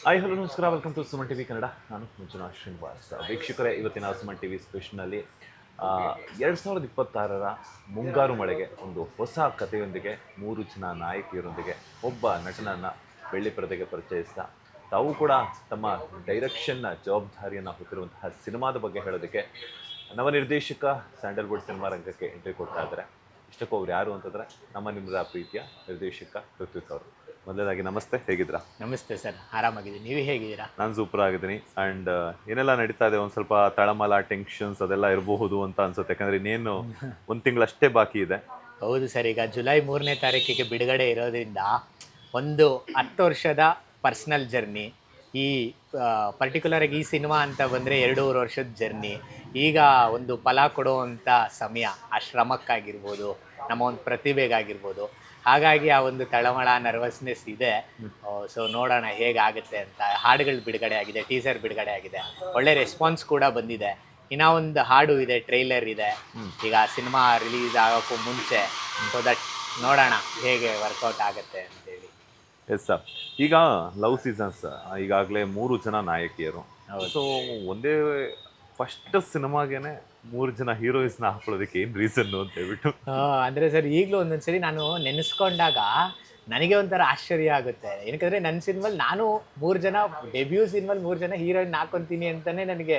Hi hello ನಮಸ್ಕಾರ, welcome to Suman TV Kannada. ನಾನು ಮಂಜುನಾಥ್ ಶ್ರೀನಿವಾಸ್. ವೀಕ್ಷಕರೇ, ಇವತ್ತಿನ ಸುಮನ್ ಟಿವಿ ಸ್ಪೆಷಲ್ನಲ್ಲಿ 2026ರ ಮುಂಗಾರು ಮಳೆಗೆ ಒಂದು ಹೊಸ ಕಥೆಯೊಂದಿಗೆ 3 ಜನ ನಾಯಕಿಯರೊಂದಿಗೆ ಒಬ್ಬ ನಟನನ್ನು ಬೆಳ್ಳಿ ಪರದೆಗೆ ಪರಿಚಯಿಸ್ತಾ ತಾವು ಕೂಡ ತಮ್ಮ ಡೈರೆಕ್ಷನ್ನ ಜವಾಬ್ದಾರಿಯನ್ನು ಹೊತ್ತಿರುವಂತಹ ಸಿನಿಮಾದ ಬಗ್ಗೆ ಹೇಳೋದಕ್ಕೆ ನವ ನಿರ್ದೇಶಕ ಸ್ಯಾಂಡಲ್ವುಡ್ ಸಿನಿಮಾ ರಂಗಕ್ಕೆ ಎಂಟ್ರಿ ಕೊಡ್ತಾ ಇದ್ದಾರೆ. ಇಷ್ಟಕ್ಕೂ ಅವ್ರು ಯಾರು ಅಂತಂದರೆ ನಿಮ್ಮದ ಪ್ರೀತಿಯ ನಿರ್ದೇಶಕ ಋತ್ವಿಕ್ ಅವರು. ಮೊದಲನೇದಾಗಿ ನಮಸ್ತೆ, ಹೇಗಿದ್ದೀರಾ? ನಮಸ್ತೆ ಸರ್, ಆರಾಮಾಗಿದ್ದೀನಿ. ನೀವು ಹೇಗಿದ್ದೀರಾ? ನಾನು ಸೂಪರ್ ಆಗಿದ್ದೀನಿ. ಆ್ಯಂಡ್ ಏನೆಲ್ಲ ನಡೀತಾ ಇದೆ, ಒಂದು ಸ್ವಲ್ಪ ತಳಮಳ ಟೆನ್ಷನ್ಸ್ ಅದೆಲ್ಲ ಇರಬಹುದು ಅಂತ ಅನ್ಸುತ್ತೆ, ಯಾಕಂದರೆ ಇನ್ನೇನು ಒಂದು ತಿಂಗಳಷ್ಟೇ ಬಾಕಿ ಇದೆ. ಹೌದು ಸರ್, ಈಗ ಜುಲೈ 3ನೇ ತಾರೀಕಿಗೆ ಬಿಡುಗಡೆ ಇರೋದ್ರಿಂದ ಒಂದು 10 ವರ್ಷದ ಪರ್ಸ್ನಲ್ ಜರ್ನಿ. ಈ ಪರ್ಟಿಕ್ಯುಲರಾಗಿ ಈ ಸಿನಿಮಾ ಅಂತ ಬಂದರೆ 2.5 ವರ್ಷದ ಜರ್ನಿ. ಈಗ ಒಂದು ಫಲ ಕೊಡುವಂಥ ಸಮಯ, ಆ ಶ್ರಮಕ್ಕಾಗಿರ್ಬೋದು, ನಮ್ಮ ಒಂದು ಪ್ರತಿಭೆಗಾಗಿರ್ಬೋದು. ಹಾಗಾಗಿ ಆ ಒಂದು ತಳಮಳ ನರ್ವಸ್ನೆಸ್ ಇದೆ. ಸೊ ನೋಡೋಣ ಹೇಗಾಗುತ್ತೆ ಅಂತ. ಹಾಡುಗಳು ಬಿಡುಗಡೆ ಆಗಿದೆ, ಟೀಸರ್ ಬಿಡುಗಡೆ ಆಗಿದೆ, ಒಳ್ಳೆ ರೆಸ್ಪಾನ್ಸ್ ಕೂಡ ಬಂದಿದೆ. ಇನ್ನೂ ಒಂದು ಹಾಡು ಇದೆ, ಟ್ರೈಲರ್ ಇದೆ ಈಗ ಸಿನಿಮಾ ರಿಲೀಸ್ ಆಗೋಕ್ಕೂ ಮುಂಚೆ. ಸೊ ದಟ್ ನೋಡೋಣ ಹೇಗೆ ವರ್ಕೌಟ್ ಆಗುತ್ತೆ ಅಂತೇಳಿ. ಎಸ್ ಸರ್, ಈಗ ಲವ್ ಸೀಸನ್ಸ್, ಈಗಾಗಲೇ 3 ಜನ ನಾಯಕಿಯರು. ಸೊ ಒಂದೇ ಫಸ್ಟ್ ಸಿನಿಮಾಗೇನೆ 3 ಜನ ಹೀರೋಯಿನ್ಸ್ನ ಹಾಕೊಳ್ಳೋದಕ್ಕೆ ಏನು ರೀಸನ್ನು ಅಂತ ಹೇಳ್ಬಿಟ್ಟು. ಅಂದರೆ ಸರ್, ಈಗಲೂ ಒಂದೊಂದ್ಸರಿ ನಾನು ನೆನೆಸ್ಕೊಂಡಾಗ ನನಗೆ ಒಂಥರ ಆಶ್ಚರ್ಯ ಆಗುತ್ತೆ. ಏನಕ್ಕಂದರೆ ನನ್ನ ಸಿನಿಮಲ್ಲಿ ನಾನು 3 ಜನ ಡೆಬ್ಯೂ ಸಿನಿಮಲ್ಲಿ 3 ಜನ ಹೀರೋಯಿನ್ ಹಾಕೊತೀನಿ ಅಂತಲೇ ನನಗೆ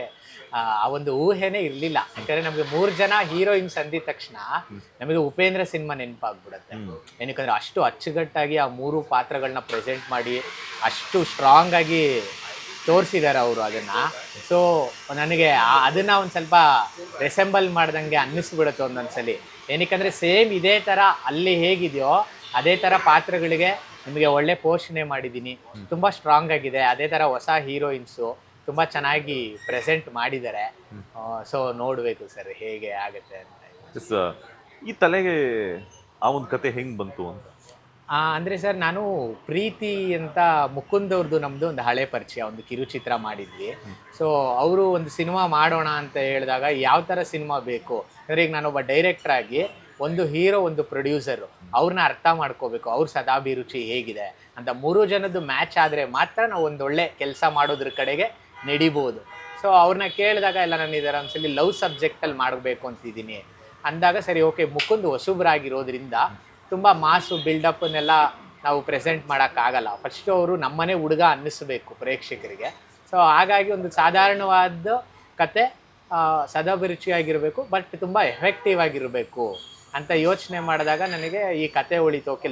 ಆ ಒಂದು ಊಹೆನೇ ಇರಲಿಲ್ಲ. ಯಾಕಂದರೆ ನಮಗೆ 3 ಜನ ಹೀರೋಯಿನ್ಸ್ ಅಂದಿದ ತಕ್ಷಣ ನಮಗೆ ಉಪೇಂದ್ರ ಸಿನಿಮಾ ನೆನಪಾಗ್ಬಿಡುತ್ತೆ. ಏನಕ್ಕಂದರೆ ಅಷ್ಟು ಅಚ್ಚುಕಟ್ಟಾಗಿ ಆ 3 ಪಾತ್ರಗಳನ್ನ ಪ್ರೆಸೆಂಟ್ ಮಾಡಿ ಅಷ್ಟು ಸ್ಟ್ರಾಂಗ್ ಆಗಿ ತೋರಿಸಿದ್ದಾರೆ ಅವರು ಅದನ್ನು. ಸೊ ನನಗೆ ಅದನ್ನು ಒಂದು ಸ್ವಲ್ಪ ರೆಸೆಂಬಲ್ ಮಾಡ್ದಂಗೆ ಅನ್ನಿಸ್ಬಿಡುತ್ತೆ ಒಂದೊಂದ್ಸಲಿ. ಏನಕ್ಕಂದರೆ ಸೇಮ್ ಇದೇ ಥರ ಅಲ್ಲಿ ಹೇಗಿದೆಯೋ ಅದೇ ಥರ ಪಾತ್ರಗಳಿಗೆ ನಿಮಗೆ ಒಳ್ಳೆ ಪೋಷಣೆ ಮಾಡಿದ್ದೀನಿ. ತುಂಬ ಸ್ಟ್ರಾಂಗ್ ಆಗಿದೆ. ಅದೇ ಥರ ಹೊಸ ಹೀರೋಯಿನ್ಸು ತುಂಬ ಚೆನ್ನಾಗಿ ಪ್ರೆಸೆಂಟ್ ಮಾಡಿದ್ದಾರೆ. ಸೊ ನೋಡಬೇಕು ಸರ್ ಹೇಗೆ ಆಗುತ್ತೆ ಅಂತ. ಎಸ್, ಈ ತಲೆಗೆ ಆ ಒಂದು ಕತೆ ಹೆಂಗೆ ಬಂತು ಅಂತ? ಅಂದರೆ ಸರ್, ನಾನು ಪ್ರೀತಿ ಅಂತ ಮುಕುಂದ್ ಅವ್ರದ್ದು ನಮ್ಮದು ಒಂದು ಹಳೆ ಪರಿಚಯ, ಒಂದು ಕಿರುಚಿತ್ರ ಮಾಡಿದ್ವಿ. ಸೊ ಅವರು ಒಂದು ಸಿನಿಮಾ ಮಾಡೋಣ ಅಂತ ಹೇಳಿದಾಗ ಯಾವ ಥರ ಸಿನಿಮಾ ಬೇಕು ಅಂದರೆ, ಈಗ ನಾನೊಬ್ಬ ಡೈರೆಕ್ಟರ್ ಆಗಿ ಒಂದು ಹೀರೋ ಒಂದು ಪ್ರೊಡ್ಯೂಸರು ಅವ್ರನ್ನ ಅರ್ಥ ಮಾಡ್ಕೋಬೇಕು, ಅವ್ರ ಸದಾಭಿರುಚಿ ಹೇಗಿದೆ ಅಂತ. 3 ಜನದ್ದು ಮ್ಯಾಚ್ ಆದರೆ ಮಾತ್ರ ನಾವು ಒಂದೊಳ್ಳೆ ಕೆಲಸ ಮಾಡೋದ್ರ ಕಡೆಗೆ ನಡಿಬೋದು. ಸೊ ಅವ್ರನ್ನ ಕೇಳಿದಾಗ ಎಲ್ಲ ನಾನು ಇದರ ಒಂದ್ಸಲಿ ಲವ್ ಸಬ್ಜೆಕ್ಟಲ್ಲಿ ಮಾಡಬೇಕು ಅಂತಿದ್ದೀನಿ ಅಂದಾಗ, ಸರಿ ಓಕೆ, ಮುಕುಂದ್ ಹೊಸಬ್ರಾಗಿರೋದ್ರಿಂದ ತುಂಬ ಮಾಸು ಬಿಲ್ಡಪ್ಪನ್ನೆಲ್ಲ ನಾವು ಪ್ರೆಸೆಂಟ್ ಮಾಡೋಕ್ಕಾಗಲ್ಲ. ಫಸ್ಟು ಅವರು ನಮ್ಮನೆ ಹುಡುಗ ಅನ್ನಿಸ್ಬೇಕು ಪ್ರೇಕ್ಷಕರಿಗೆ. ಸೊ ಹಾಗಾಗಿ ಒಂದು ಸಾಧಾರಣವಾದ ಕತೆ, ಸದಾಭಿರುಚಿಯಾಗಿರಬೇಕು, ಬಟ್ ತುಂಬ ಎಫೆಕ್ಟಿವ್ ಆಗಿರಬೇಕು ಅಂತ ಯೋಚನೆ ಮಾಡಿದಾಗ ನನಗೆ ಈ ಕತೆ ಉಳಿತೋಕೆ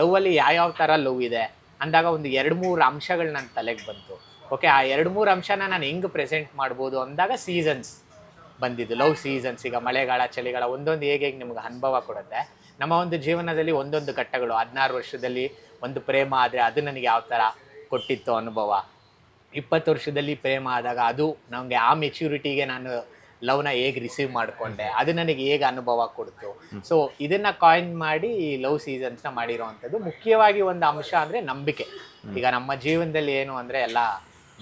ಲವ್ವಲ್ಲಿ ಯಾವ್ಯಾವ ಥರ ಲವ್ ಇದೆ ಅಂದಾಗ ಒಂದು 2-3 ಅಂಶಗಳು ನನ್ನ ತಲೆಗೆ ಬಂತು. ಓಕೆ, ಆ 2-3 ಅಂಶನ ನಾನು ಹೆಂಗೆ ಪ್ರೆಸೆಂಟ್ ಮಾಡ್ಬೋದು ಅಂದಾಗ ಸೀಸನ್ಸ್ ಬಂದಿದ್ದು. ಲವ್ ಸೀಸನ್ಸ್, ಈಗ ಮಳೆಗಾಲ ಚಳಿಗಾಲ ಒಂದೊಂದು ಹೇಗೆ ನಿಮ್ಗೆ ಅನುಭವ ಕೊಡುತ್ತೆ. ನಮ್ಮ ಒಂದು ಜೀವನದಲ್ಲಿ ಒಂದೊಂದು ಘಟ್ಟಗಳು, 16 ವರ್ಷದಲ್ಲಿ ಒಂದು ಪ್ರೇಮ ಆದರೆ ಅದು ನನಗೆ ಯಾವ ಥರ ಕೊಟ್ಟಿತ್ತು ಅನುಭವ, 20 ವರ್ಷದಲ್ಲಿ ಪ್ರೇಮ ಆದಾಗ ಅದು ನನಗೆ ಆ ಮೆಚ್ಯೂರಿಟಿಗೆ ನಾನು ಲವ್ನ ಹೇಗೆ ರಿಸೀವ್ ಮಾಡಿಕೊಂಡೆ, ಅದು ನನಗೆ ಹೇಗೆ ಅನುಭವ ಕೊಡ್ತು. ಸೊ ಇದನ್ನು ಕಾಯಿನ್ ಮಾಡಿ ಲವ್ ಸೀಸನ್ಸ್ನ ಮಾಡಿರೋವಂಥದ್ದು. ಮುಖ್ಯವಾಗಿ ಒಂದು ಅಂಶ ಅಂದರೆ ನಂಬಿಕೆ. ಈಗ ನಮ್ಮ ಜೀವನದಲ್ಲಿ ಏನು ಅಂದರೆ ಎಲ್ಲ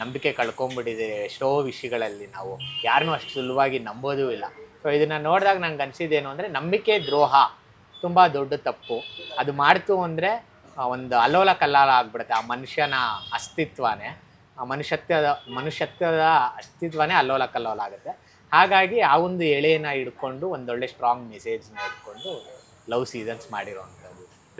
ನಂಬಿಕೆ ಕಳ್ಕೊಂಡ್ಬಿಟ್ಟಿದೆ ಎಷ್ಟೋ ವಿಷಯಗಳಲ್ಲಿ. ನಾವು ಯಾರನ್ನೂ ಅಷ್ಟು ಸುಲಭವಾಗಿ ನಂಬೋದೂ ಇಲ್ಲ. ಸೊ ಇದನ್ನು ನೋಡಿದಾಗ ನಂಗೆ ಅನಿಸಿದ್ದೇನು ಅಂದರೆ, ನಂಬಿಕೆ ದ್ರೋಹ ತುಂಬ ದೊಡ್ಡ ತಪ್ಪು. ಅದು ಮಾಡ್ತು ಅಂದರೆ ಒಂದು ಅಲ್ಲೋಲ ಕಲ್ಲಾಲ ಆಗ್ಬಿಡುತ್ತೆ. ಆ ಮನುಷ್ಯನ ಅಸ್ತಿತ್ವನೇ, ಆ ಮನುಷ್ಯತ್ವದ ಅಸ್ತಿತ್ವನೇ ಅಲ್ಲೋಲ ಕಲ್ಲೋಲ ಆಗುತ್ತೆ. ಹಾಗಾಗಿ ಆ ಒಂದು ಎಳೆಯನ್ನು ಹಿಡ್ಕೊಂಡು ಒಂದೊಳ್ಳೆ ಸ್ಟ್ರಾಂಗ್ ಮೆಸೇಜ್ನ ಹಿಡ್ಕೊಂಡು ಲವ್ ಸೀಸನ್ಸ್ ಮಾಡಿರೋವಂಥದ್ದು.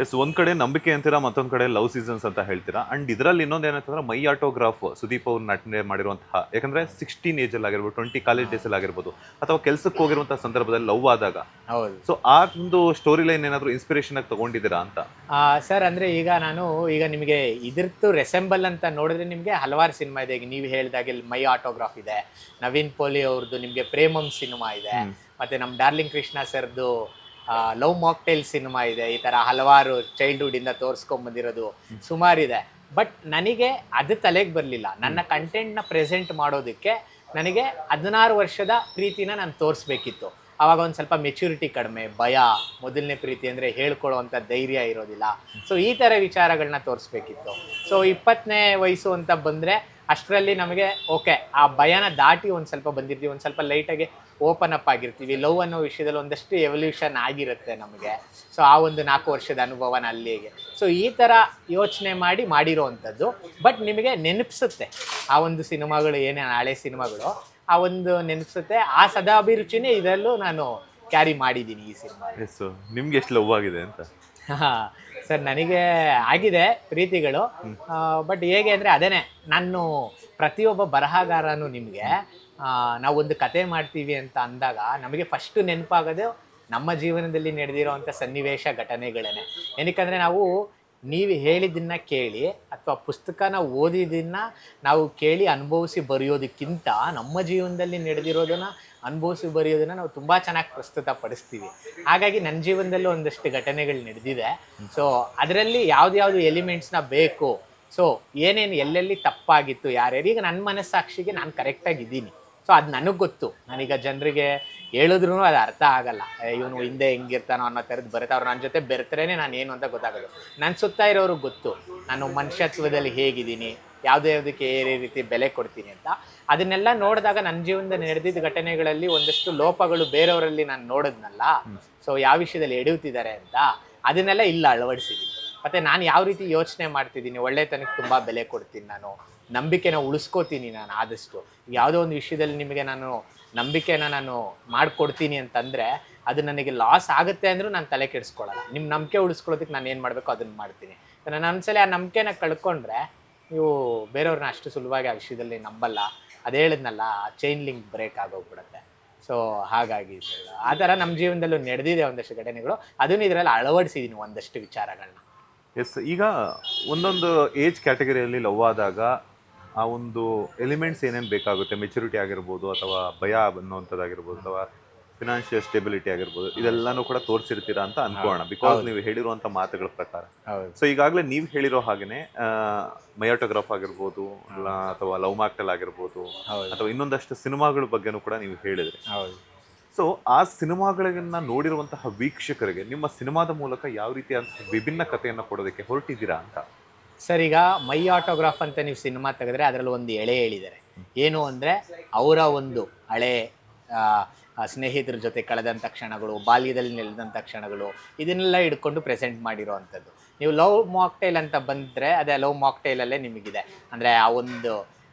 ಎಸ್, ಒಂದ್ ಕಡೆ ನಂಬಿಕೆ ಅಂತೀರಾ, ಮತ್ತೊಂದ್ ಕಡೆ ಲವ್ ಸೀಸನ್ಸ್ ಅಂತ ಹೇಳ್ತೀರಾ. ಅಂಡ್ ಇದರಲ್ಲಿ ಇನ್ನೊಂದು ಏನಂತಂದ್ರೆ ಮೈ ಆಟೋಗ್ರಾಫ್ ಸುದೀಪ್ ಅವ್ರ ನಟನೆ ಮಾಡಿರುವಂತಹ, ಯಾಕಂದ್ರೆ 16 ಏಜಲ್ಲಿ ಆಗಿರ್ಬೋದು, 20 ಕಾಲೇಜ್ ಡೇಸಲ್ಲಿ ಆಗಿರ್ಬೋದು, ಅಥವಾ ಕೆಲ್ಸಕ್ಕೆ ಹೋಗಿರುವಂತಹ ಸಂದರ್ಭದಲ್ಲಿ ಲವ್ ಆದಾಗ. ಹೌದು. ಸೊ ಆ ಒಂದು ಸ್ಟೋರಿ ಲೈನ್ ಏನಾದ್ರು ಇನ್ಸ್ಪಿರೇಷನ್ ಆಗಿ ತಗೊಂಡಿದ್ದೀರಾ ಅಂತ? ಸರ್, ಅಂದರೆ ಈಗ ನಿಮಗೆ ಇದ್ರದ್ದು ರೆಸೆಂಬಲ್ ಅಂತ ನೋಡಿದ್ರೆ ನಿಮಗೆ ಹಲವಾರು ಸಿನಿಮಾ ಇದೆ. ಈಗ ನೀವು ಹೇಳಿದಾಗೆ ಮೈ ಆಟೋಗ್ರಾಫ್ ಇದೆ, ನವೀನ್ ಪೋಲಿ ಅವ್ರದ್ದು ನಿಮಗೆ ಪ್ರೇಮಂ ಸಿನಿಮಾ ಇದೆ, ಮತ್ತು ನಮ್ಮ ಡಾರ್ಲಿಂಗ್ ಕೃಷ್ಣ ಸರ್ದು ಲವ್ ಮಾಕ್ಟೇಲ್ ಸಿನಿಮಾ ಇದೆ. ಈ ಥರ ಹಲವಾರು ಚೈಲ್ಡ್ಹುಡ್ಡಿಂದ ತೋರಿಸ್ಕೊಂಬಂದಿರೋದು ಸುಮಾರಿದೆ. ಬಟ್ ನನಗೆ ಅದು ತಲೆಗೆ ಬರಲಿಲ್ಲ. ನನ್ನ ಕಂಟೆಂಟ್ನ ಪ್ರೆಸೆಂಟ್ ಮಾಡೋದಕ್ಕೆ ನನಗೆ 16 ವರ್ಷದ ಪ್ರೀತಿನ ನಾನು ತೋರಿಸ್ಬೇಕಿತ್ತು. ಆವಾಗ ಒಂದು ಸ್ವಲ್ಪ ಮೆಚ್ಯೂರಿಟಿ ಕಡಿಮೆ, ಭಯ, ಮೊದಲನೇ ಪ್ರೀತಿ ಅಂದರೆ ಹೇಳ್ಕೊಳ್ಳೋವಂಥ ಧೈರ್ಯ ಇರೋದಿಲ್ಲ. ಸೊ ಈ ಥರ ವಿಚಾರಗಳನ್ನ ತೋರಿಸ್ಬೇಕಿತ್ತು. ಸೊ 20ನೇ ವಯಸ್ಸು ಅಂತ ಬಂದರೆ ಅಷ್ಟರಲ್ಲಿ ನಮಗೆ ಓಕೆ ಆ ಭಯನ ದಾಟಿ ಒಂದು ಸ್ವಲ್ಪ ಬಂದಿರ್ತೀವಿ, ಒಂದು ಸ್ವಲ್ಪ ಲೈಟಾಗಿ ಓಪನ್ ಅಪ್ ಆಗಿರ್ತೀವಿ. ಲವ್ ಅನ್ನೋ ವಿಷಯದಲ್ಲಿ ಒಂದಷ್ಟು ಎವಲ್ಯೂಷನ್ ಆಗಿರುತ್ತೆ ನಮಗೆ. ಸೊ ಆ ಒಂದು 4 ವರ್ಷದ ಅನುಭವನ ಅಲ್ಲಿಗೆ. ಸೊ ಈ ಥರ ಯೋಚನೆ ಮಾಡಿರೋವಂಥದ್ದು. ಬಟ್ ನಿಮಗೆ ನೆನಪಿಸುತ್ತೆ ಆ ಒಂದು ಸಿನಿಮಾಗಳು, ಏನೇನು ಹಳೆ ಸಿನಿಮಾಗಳು, ಆ ಒಂದು ನೆನಪಿಸುತ್ತೆ. ಆ ಸದಾಭಿರುಚಿನೇ ಇದರಲ್ಲೂ ನಾನು ಕ್ಯಾರಿ ಮಾಡಿದ್ದೀನಿ ಈ ಸಿನಿಮಾ. ಎಸ್, ನಿಮ್ಗೆ ಎಷ್ಟು ಲವ್ ಆಗಿದೆ ಅಂತ? ಸರ್ ನನಗೆ ಆಗಿದೆ ಪ್ರೀತಿಗಳು. ಬಟ್ ಹೇಗೆ ಅಂದರೆ ಅದೇನೆ, ನಾನು ಪ್ರತಿಯೊಬ್ಬ ಬರಹಗಾರನು ನಿಮಗೆ ನಾವೊಂದು ಕತೆ ಮಾಡ್ತೀವಿ ಅಂತ ಅಂದಾಗ ನಮಗೆ ಫಸ್ಟು ನೆನಪಾಗೋದು ನಮ್ಮ ಜೀವನದಲ್ಲಿ ನಡೆದಿರೋವಂಥ ಸನ್ನಿವೇಶ ಘಟನೆಗಳೇ. ಏನಕ್ಕಂದರೆ ನಾವು ನೀವು ಹೇಳಿದ್ದನ್ನ ಕೇಳಿ ಅಥವಾ ಪುಸ್ತಕನ ಓದಿದ್ದನ್ನು ನಾವು ಕೇಳಿ ಅನುಭವಿಸಿ ಬರೆಯೋದಕ್ಕಿಂತ ನಮ್ಮ ಜೀವನದಲ್ಲಿ ನಡೆದಿರೋದನ್ನು ಅನುಭವಿಸಿ ಬರೆಯೋದನ್ನು ನಾವು ತುಂಬ ಚೆನ್ನಾಗಿ ಪ್ರಸ್ತುತಪಡಿಸ್ತೀವಿ. ಹಾಗಾಗಿ ನನ್ನ ಜೀವನದಲ್ಲೂ ಒಂದಷ್ಟು ಘಟನೆಗಳು ನಡೆದಿದೆ. ಸೊ ಅದರಲ್ಲಿ ಯಾವ್ದು ಎಲಿಮೆಂಟ್ಸ್ನ ಬೇಕು, ಸೊ ಏನೇನು ಎಲ್ಲೆಲ್ಲಿ ತಪ್ಪಾಗಿತ್ತು, ಯಾರ್ಯಾರು, ಈಗ ನನ್ನ ಮನಸ್ಸಾಕ್ಷಿಗೆ ನಾನು ಕರೆಕ್ಟಾಗಿದ್ದೀನಿ. ಸೊ ಅದು ನನಗೆ ಗೊತ್ತು. ನಾನೀಗ ಜನರಿಗೆ ಹೇಳಿದ್ರು ಅದು ಅರ್ಥ ಆಗಲ್ಲ, ಇವನು ಹಿಂದೆ ಹೆಂಗಿರ್ತಾನೋ ಅನ್ನೋ ಥರದ್ದು ಬರುತ್ತೆ. ಅವ್ರು ನನ್ನ ಜೊತೆ ಬೆರೆತರೇ ನಾನು ಏನು ಅಂತ ಗೊತ್ತಾಗೋದು. ನನ್ನ ಸುತ್ತ ಇರೋರಿಗೆ ಗೊತ್ತು ನಾನು ಮನುಷ್ಯತ್ವದಲ್ಲಿ ಹೇಗಿದ್ದೀನಿ, ಯಾವುದಕ್ಕೆ ರೀತಿ ಬೆಲೆ ಕೊಡ್ತೀನಿ ಅಂತ. ಅದನ್ನೆಲ್ಲ ನೋಡಿದಾಗ ನನ್ನ ಜೀವನದಲ್ಲಿ ನಡೆದಿದ್ದ ಘಟನೆಗಳಲ್ಲಿ ಒಂದಷ್ಟು ಲೋಪಗಳು ಬೇರೆಯವರಲ್ಲಿ ನಾನು ನೋಡಿದ್ನಲ್ಲ, ಸೊ ಯಾವ ವಿಷಯದಲ್ಲಿ ಎಡುತ್ತಿದ್ದಾರೆ ಅಂತ ಅದನ್ನೆಲ್ಲ ಇಲ್ಲ ಅಳವಡಿಸಿದ್ದೀನಿ. ಮತ್ತು ನಾನು ಯಾವ ರೀತಿ ಯೋಚನೆ ಮಾಡ್ತಿದ್ದೀನಿ, ಒಳ್ಳೆತನಕ್ಕೆ ತುಂಬ ಬೆಲೆ ಕೊಡ್ತೀನಿ, ನಾನು ನಂಬಿಕೆನ ಉಳಿಸ್ಕೋತೀನಿ. ನಾನು ಆದಷ್ಟು ಯಾವುದೋ ಒಂದು ವಿಷಯದಲ್ಲಿ ನಿಮಗೆ ನಾನು ನಂಬಿಕೆನ ನಾನು ಮಾಡಿಕೊಡ್ತೀನಿ ಅಂತಂದರೆ ಅದು ನನಗೆ ಲಾಸ್ ಆಗುತ್ತೆ ಅಂದರೂ ನಾನು ತಲೆ ಕೆಡಿಸ್ಕೊಳ್ಳಲ್ಲ. ನಿಮ್ಮ ನಂಬಿಕೆ ಉಳಿಸ್ಕೊಳ್ಳೋದಕ್ಕೆ ನಾನು ಏನು ಮಾಡಬೇಕು ಅದನ್ನು ಮಾಡ್ತೀನಿ. ನಾನು ಒಂದ್ಸಲ ಆ ನಂಬಿಕೆನ ಕಳ್ಕೊಂಡ್ರೆ ನೀವು ಬೇರೆಯವ್ರನ್ನ ಅಷ್ಟು ಸುಲಭವಾಗಿ ಆ ವಿಷಯದಲ್ಲಿ ನಂಬಲ್ಲ. ಅದು ಹೇಳಿದ್ನಲ್ಲ, ಚೈನ್ ಲಿಂಕ್ ಬ್ರೇಕ್ ಆಗೋಗ್ಬಿಡುತ್ತೆ. ಸೊ ಹಾಗಾಗಿ ಆ ಥರ ನಮ್ಮ ಜೀವನದಲ್ಲೂ ನಡೆದಿದೆ ಒಂದಷ್ಟು ಘಟನೆಗಳು. ಅದನ್ನು ಇದರಲ್ಲಿ ಅಳವಡಿಸಿದ್ದೀನಿ ಒಂದಷ್ಟು ವಿಚಾರಗಳನ್ನ. ಎಸ್, ಈಗ ಒಂದೊಂದು ಏಜ್ ಕ್ಯಾಟಗರಿಯಲ್ಲಿ ಲವ್ ಆದಾಗ ಆ ಒಂದು ಎಲಿಮೆಂಟ್ಸ್ ಏನೇನು ಬೇಕಾಗುತ್ತೆ, ಮೆಚುರಿಟಿ ಆಗಿರ್ಬೋದು ಅಥವಾ ಭಯ ಅನ್ನೋವಂಥದ್ದಾಗಿರ್ಬೋದು ಅಥವಾ ಫಿನಾನ್ಷಿಯಲ್ ಸ್ಟೆಬಿಲಿಟಿ ಆಗಿರ್ಬೋದು, ಇದೆಲ್ಲನೂ ಕೂಡ ತೋರಿಸಿರ್ತೀರಾ ಅಂತ ಅನ್ಕೋಣ, ಬಿಕಾಸ್ ನೀವು ಹೇಳಿರುವಂಥ ಮಾತುಗಳ ಪ್ರಕಾರ. ಸೊ ಈಗಾಗಲೇ ನೀವು ಹೇಳಿರೋ ಹಾಗೆಯೇ ಮಯೋಟೋಗ್ರಾಫ್ ಆಗಿರ್ಬೋದು ಅಥವಾ ಲವ್ ಮ್ಯಾಕ್ಟೆಲ್ ಆಗಿರ್ಬೋದು ಅಥವಾ ಇನ್ನೊಂದಷ್ಟು ಸಿನಿಮಾಗಳ ಬಗ್ಗೆನೂ ಕೂಡ ನೀವು ಹೇಳಿದ್ರಿ. ಸೊ ಆ ಸಿನಿಮಾಗಳನ್ನ ನೋಡಿರುವಂತಹ ವೀಕ್ಷಕರಿಗೆ ನಿಮ್ಮ ಸಿನಿಮಾದ ಮೂಲಕ ಯಾವ ರೀತಿಯಾದಂತಹ ವಿಭಿನ್ನ ಕಥೆಯನ್ನು ಕೊಡೋದಕ್ಕೆ ಹೊರಟಿದ್ದೀರಾ ಅಂತ? ಸರ್, ಈಗ ಮೈ ಆಟೋಗ್ರಾಫ್ ಅಂತ ನೀವು ಸಿನಿಮಾ ತೆಗೆದ್ರೆ ಅದರಲ್ಲಿ ಒಂದು ಎಳೆ ಹೇಳಿದ್ದಾರೆ. ಏನು ಅಂದರೆ ಅವರ ಒಂದು ಹಳೆ ಸ್ನೇಹಿತರ ಜೊತೆ ಕಳೆದಂಥ ಕ್ಷಣಗಳು, ಬಾಲ್ಯದಲ್ಲಿ ನೆಲೆದಂಥ ಕ್ಷಣಗಳು, ಇದನ್ನೆಲ್ಲ ಹಿಡ್ಕೊಂಡು ಪ್ರೆಸೆಂಟ್ ಮಾಡಿರೋ ಅಂಥದ್ದು. ನೀವು ಲವ್ ಮಾಕ್ಟೈಲ್ ಅಂತ ಬಂದರೆ ಅದೇ ಲವ್ ಮಾಕ್ಟೈಲಲ್ಲೇ ನಿಮಗಿದೆ. ಅಂದರೆ ಆ ಒಂದು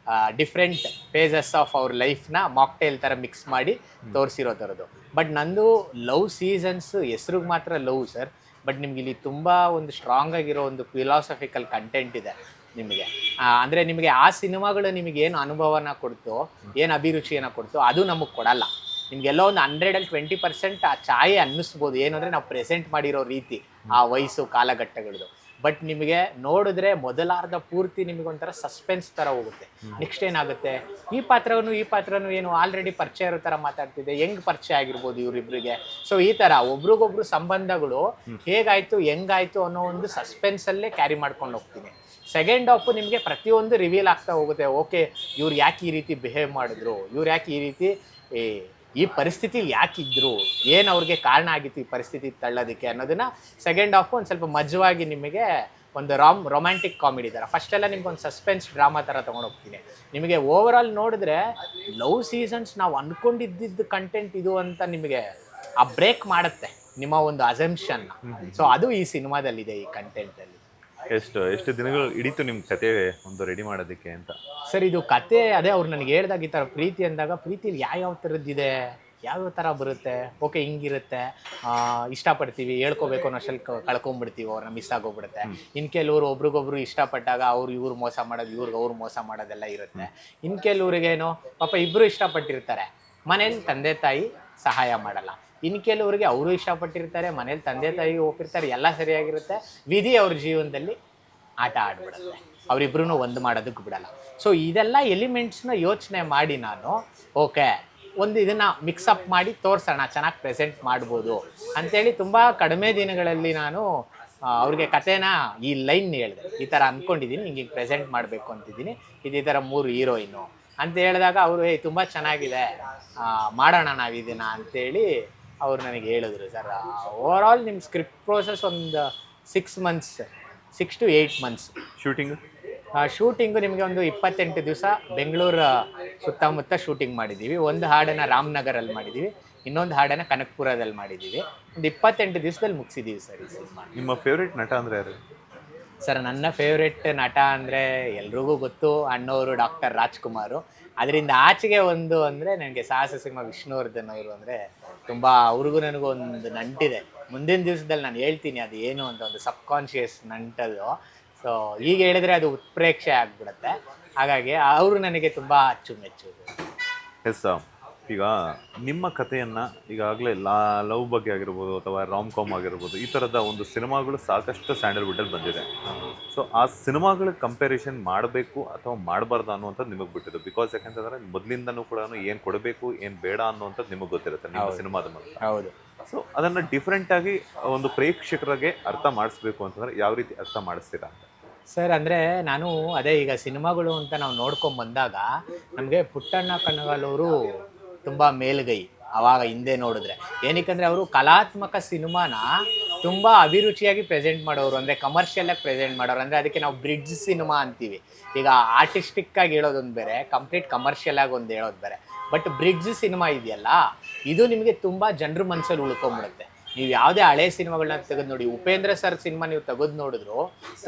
ಡಿಫ್ರೆಂಟ್ ಫೇಸಸ್ ಆಫ್ ಅವ್ರ ಲೈಫ್ನ ಮಾಕ್ಟೈಲ್ ಥರ ಮಿಕ್ಸ್ ಮಾಡಿ ತೋರಿಸಿರೋ ಥರದ್ದು. ಬಟ್ ನಂದು ಲವ್ ಸೀಸನ್ಸ್ ಹೆಸ್ರಿಗೆ ಮಾತ್ರ ಲವ್ ಸರ್. ಬಟ್ ನಿಮ್ಗೆ ಇಲ್ಲಿ ತುಂಬ ಒಂದು ಸ್ಟ್ರಾಂಗ್ ಆಗಿರೋ ಒಂದು ಫಿಲಾಸಫಿಕಲ್ ಕಂಟೆಂಟ್ ಇದೆ ನಿಮಗೆ. ಅಂದರೆ ನಿಮಗೆ ಆ ಸಿನಿಮಾಗಳು ನಿಮಗೆ ಏನು ಅನುಭವನ ಕೊಡ್ತೋ, ಏನು ಅಭಿರುಚಿಯನ್ನು ಕೊಡ್ತೋ ಅದು ನಮಗೆ ಕೊಡಲ್ಲ. ನಿಮಗೆಲ್ಲೋ ಒಂದು 120% ಆ ಛಾಯೆ ಅನ್ನಿಸ್ಬೋದು, ಏನು ಅಂದರೆ ನಾವು ಪ್ರೆಸೆಂಟ್ ಮಾಡಿರೋ ರೀತಿ, ಆ ವಯಸ್ಸು ಕಾಲಘಟ್ಟಗಳದು. ಬಟ್ ನಿಮಗೆ ನೋಡಿದ್ರೆ ಮೊದಲಾರ್ಧ ಪೂರ್ತಿ ನಿಮಗೊಂಥರ ಸಸ್ಪೆನ್ಸ್ ಥರ ಹೋಗುತ್ತೆ. ನೆಕ್ಸ್ಟ್ ಏನಾಗುತ್ತೆ, ಈ ಪಾತ್ರನೂ ಏನು ಆಲ್ರೆಡಿ ಪರಿಚಯ ಇರೋ ಥರ ಮಾತಾಡ್ತಿದ್ದೆ, ಹೆಂಗೆ ಪರಿಚಯ ಆಗಿರ್ಬೋದು ಇವರಿಬ್ಬರಿಗೆ. ಸೊ ಈ ಥರ ಒಬ್ರಿಗೊಬ್ರು ಸಂಬಂಧಗಳು ಹೇಗಾಯಿತು ಹೆಂಗಾಯಿತು ಅನ್ನೋ ಒಂದು ಸಸ್ಪೆನ್ಸಲ್ಲೇ ಕ್ಯಾರಿ ಮಾಡ್ಕೊಂಡು ಹೋಗ್ತೀನಿ. ಸೆಕೆಂಡ್ ಹಾಫು ನಿಮಗೆ ಪ್ರತಿಯೊಂದು ರಿವೀಲ್ ಆಗ್ತಾ ಹೋಗುತ್ತೆ. ಓಕೆ, ಇವ್ರು ಯಾಕೆ ಈ ರೀತಿ ಬಿಹೇವ್ ಮಾಡಿದ್ರು, ಇವ್ರು ಯಾಕೆ ಈ ರೀತಿ ಈ ಪರಿಸ್ಥಿತಿಲಿ ಯಾಕಿದ್ರು, ಏನು ಅವ್ರಿಗೆ ಕಾರಣ ಆಗಿತ್ತು ಈ ಪರಿಸ್ಥಿತಿ ತಳ್ಳೋದಕ್ಕೆ ಅನ್ನೋದನ್ನ ಸೆಕೆಂಡ್ ಹಾಫು ಒಂದು ಸ್ವಲ್ಪ ಮಜವಾಗಿ ನಿಮಗೆ ಒಂದು ರೊಮ್ಯಾಂಟಿಕ್ ಕಾಮಿಡಿ ಥರ, ಫಸ್ಟೆಲ್ಲ ನಿಮ್ಗೆ ಒಂದು ಸಸ್ಪೆನ್ಸ್ ಡ್ರಾಮಾ ಥರ ತೊಗೊಂಡೋಗ್ತೀನಿ. ನಿಮಗೆ ಓವರ್ ಆಲ್ ನೋಡಿದ್ರೆ ಲವ್ ಸೀಸನ್ಸ್ ನಾವು ಅಂದ್ಕೊಂಡಿದ್ದ ಕಂಟೆಂಟ್ ಇದು ಅಂತ ನಿಮಗೆ ಆ ಬ್ರೇಕ್ ಮಾಡುತ್ತೆ ನಿಮ್ಮ ಒಂದು ಅಸಂಪ್ಷನ್ನ. ಸೊ ಅದು ಈ ಸಿನಿಮಾದಲ್ಲಿದೆ, ಈ ಕಂಟೆಂಟಲ್ಲಿ. ಎಷ್ಟು ದಿನಗಳು ಹಿಡಿತು ನಿಮ್ಮ ಕತೆ ಒಂದು ರೆಡಿ ಮಾಡೋದಕ್ಕೆ ಅಂತ? ಸರ್, ಇದು ಕತೆ ಅದೇ ಅವ್ರು ನನಗೆ ಹೇಳ್ದಾಗ ಈ ಥರ ಪ್ರೀತಿ ಅಂದಾಗ ಪ್ರೀತಿಲಿ ಯಾವ ಥರದ್ದಿದೆ, ಯಾವ್ಯಾವ ಥರ ಬರುತ್ತೆ, ಓಕೆ ಹಿಂಗಿರುತ್ತೆ, ಇಷ್ಟಪಡ್ತೀವಿ, ಹೇಳ್ಕೋಬೇಕು ಅನ್ನೋಷ್ಟಲ್ಲಿ ಕಳ್ಕೊಂಡ್ಬಿಡ್ತೀವಿ, ಅವ್ರನ್ನ ಮಿಸ್ ಆಗೋಗ್ಬಿಡುತ್ತೆ. ಇನ್ನು ಕೆಲವರು ಒಬ್ರಿಗೊಬ್ರು ಇಷ್ಟಪಟ್ಟಾಗ ಇವ್ರು ಮೋಸ ಮಾಡೋದು, ಅವ್ರು ಮೋಸ ಮಾಡೋದೆಲ್ಲ ಇರುತ್ತೆ. ಇನ್ನು ಕೆಲವ್ರಿಗೇನೋ ಪಾಪ ಇಬ್ಬರು ಇಷ್ಟಪಟ್ಟಿರ್ತಾರೆ, ಮನೇಲಿ ತಂದೆ ತಾಯಿ ಸಹಾಯ ಮಾಡಲ್ಲ. ಇನ್ನು ಕೆಲವರಿಗೆ ಅವರು ಇಷ್ಟಪಟ್ಟಿರ್ತಾರೆ, ಮನೇಲಿ ತಂದೆ ತಾಯಿ ಹೋಗಿರ್ತಾರೆ, ಎಲ್ಲ ಸರಿಯಾಗಿರುತ್ತೆ, ವಿಧಿ ಅವ್ರ ಜೀವನದಲ್ಲಿ ಆಟ ಆಡ್ಬಿಡುತ್ತೆ, ಅವರಿಬ್ರು ಒಂದು ಮಾಡೋದಕ್ಕೆ ಬಿಡಲ್ಲ. ಸೊ ಇದೆಲ್ಲ ಎಲಿಮೆಂಟ್ಸ್ನ ಯೋಚನೆ ಮಾಡಿ ನಾನು ಓಕೆ ಒಂದು ಇದನ್ನು ಮಿಕ್ಸಪ್ ಮಾಡಿ ತೋರಿಸೋಣ, ಚೆನ್ನಾಗಿ ಪ್ರೆಸೆಂಟ್ ಮಾಡ್ಬೋದು ಅಂಥೇಳಿ ತುಂಬ ಕಡಿಮೆ ದಿನಗಳಲ್ಲಿ ನಾನು ಅವ್ರಿಗೆ ಕಥೆನ ಈ ಲೈನ್ ಹೇಳಿದೆ, ಈ ಥರ ಅಂದ್ಕೊಂಡಿದ್ದೀನಿ, ಹಿಂಗೆ ಪ್ರೆಸೆಂಟ್ ಮಾಡಬೇಕು ಅಂತಿದ್ದೀನಿ, ಈ ಥರ 3 ಹೀರೋಯಿನ್ನು, ಅಂತ ಹೇಳಿದಾಗ ಅವರು ತುಂಬ ಚೆನ್ನಾಗಿದೆ, ಮಾಡೋಣ ನಾವು ಇದನ್ನ ಅಂತೇಳಿ ಅವ್ರು ನನಗೆ ಹೇಳಿದ್ರು ಸರ್. ಓವರ್ ಆಲ್ ನಿಮ್ಮ ಸ್ಕ್ರಿಪ್ಟ್ ಪ್ರೋಸೆಸ್ ಒಂದು 6 to 8 months. ಶೂಟಿಂಗ್ ಶೂಟಿಂಗು ನಿಮಗೆ ಒಂದು 28 ದಿವಸ ಬೆಂಗಳೂರು ಸುತ್ತಮುತ್ತ ಶೂಟಿಂಗ್ ಮಾಡಿದ್ದೀವಿ. ಒಂದು ಹಾಡನ್ನು ರಾಮನಗರಲ್ಲಿ ಮಾಡಿದ್ದೀವಿ, ಇನ್ನೊಂದು ಹಾಡನ್ನು ಕನಕಪುರದಲ್ಲಿ ಮಾಡಿದ್ದೀವಿ. ಒಂದು 28 ದಿವಸದಲ್ಲಿ ಮುಗಿಸಿದ್ದೀವಿ ಸರ್ ಈ ಸಿನಿಮಾ. ನಿಮ್ಮ ಫೇವ್ರೇಟ್ ನಟ ಅಂದರೆ ಯಾರು ಸರ್ ನನ್ನ ಫೇವ್ರೆಟ್ ನಟ ಅಂದರೆ ಎಲ್ರಿಗೂ ಗೊತ್ತು, ಅಣ್ಣವರು ಡಾಕ್ಟರ್ ರಾಜ್ಕುಮಾರು. ಅದರಿಂದ ಆಚೆಗೆ ಒಂದು ಅಂದರೆ ನನಗೆ ಸಾಹಸ ಸಿಂಹ ವಿಷ್ಣುವರ್ಧನ್ ಅವರು ಅಂದರೆ ತುಂಬ, ಅವ್ರಿಗೂ ನನಗೂ ಒಂದು ನಂಟಿದೆ. ಮುಂದಿನ ದಿವಸದಲ್ಲಿ ನಾನು ಹೇಳ್ತೀನಿ ಅದು ಏನು ಅಂತ, ಒಂದು ಸಬ್ಕಾನ್ಷಿಯಸ್ ನಂಟದು. ಸೊ ಈಗ ಹೇಳಿದ್ರೆ ಅದು ಉತ್ಪ್ರೇಕ್ಷೆ ಆಗಿಬಿಡುತ್ತೆ. ಹಾಗಾಗಿ ಅವರು ನನಗೆ ತುಂಬ ಅಚ್ಚುಮೆಚ್ಚು. ಎಸ್, ಈಗ ನಿಮ್ಮ ಕಥೆಯನ್ನು ಈಗಾಗಲೇ ಲವ್ ಬಗ್ಗೆ ಆಗಿರ್ಬೋದು ಅಥವಾ ರಾಮ್ ಕಾಮ್ ಆಗಿರ್ಬೋದು, ಈ ಥರದ ಒಂದು ಸಿನಿಮಾಗಳು ಸಾಕಷ್ಟು ಸ್ಯಾಂಡಲ್ವುಡ್ಡಲ್ಲಿ ಬಂದಿದೆ. ಸೊ ಆ ಸಿನಿಮಾಗಳ ಕಂಪ್ಯಾರಿಸನ್ ಮಾಡಬೇಕು ಅಥವಾ ಮಾಡಬಾರ್ದು ಅನ್ನುವಂಥದ್ದು ನಿಮಗೆ ಬಿಟ್ಟಿದ್ದು. ಬಿಕಾಸ್ ಯಾಕೆಂತಂದರೆ ಮೊದಲಿಂದನೂ ಕೂಡ ಏನು ಕೊಡಬೇಕು ಏನು ಬೇಡ ಅನ್ನುವಂಥದ್ದು ನಿಮಗೆ ಗೊತ್ತಿರುತ್ತೆ ನಿಮ್ಮ ಸಿನಿಮಾದ ಮೂಲಕ. ಹೌದು. ಸೊ ಅದನ್ನು ಡಿಫ್ರೆಂಟಾಗಿ ಒಂದು ಪ್ರೇಕ್ಷಕರಿಗೆ ಅರ್ಥ ಮಾಡಿಸ್ಬೇಕು ಅಂತಂದರೆ ಯಾವ ರೀತಿ ಅರ್ಥ ಮಾಡಿಸ್ತೀರಾ ಅಂತ? ಸರ್ ಅಂದರೆ ನಾನು ಅದೇ ಈಗ ಸಿನಿಮಾಗಳು ಅಂತ ನಾವು ನೋಡ್ಕೊಂಡು ಬಂದಾಗ ನಮಗೆ ಪುಟ್ಟಣ್ಣ ಕಣಗಾಲವರು ತುಂಬ ಮೇಲುಗೈ ಆವಾಗ ಹಿಂದೆ ನೋಡಿದ್ರೆ. ಏನಕ್ಕಂದರೆ ಅವರು ಕಲಾತ್ಮಕ ಸಿನಿಮಾನ ತುಂಬ ಅಭಿರುಚಿಯಾಗಿ ಪ್ರೆಸೆಂಟ್ ಮಾಡೋರು, ಅಂದರೆ ಕಮರ್ಷಿಯಲಾಗಿ ಪ್ರೆಸೆಂಟ್ ಮಾಡೋರು. ಅಂದರೆ ಅದಕ್ಕೆ ನಾವು ಬ್ರಿಡ್ಜ್ ಸಿನಿಮಾ ಅಂತೀವಿ. ಈಗ ಆರ್ಟಿಸ್ಟಿಕ್ಕಾಗಿ ಹೇಳೋದೊಂದು ಬೇರೆ, ಕಂಪ್ಲೀಟ್ ಕಮರ್ಷಿಯಲಾಗಿ ಒಂದು ಹೇಳೋದು ಬೇರೆ. ಬಟ್ ಬ್ರಿಡ್ಜ್ ಸಿನಿಮಾ ಇದೆಯಲ್ಲ, ಇದು ನಿಮಗೆ ತುಂಬ ಜನರ ಮನಸ್ಸಲ್ಲಿ ಉಳ್ಕೊಂಬಿಡುತ್ತೆ. ನೀವು ಯಾವುದೇ ಹಳೆ ಸಿನಿಮಾಗಳನ್ನ ತೆಗೆದು ನೋಡಿ, ಉಪೇಂದ್ರ ಸರ್ ಸಿನಿಮಾ ನೀವು ತೆಗೆದು ನೋಡಿದ್ರು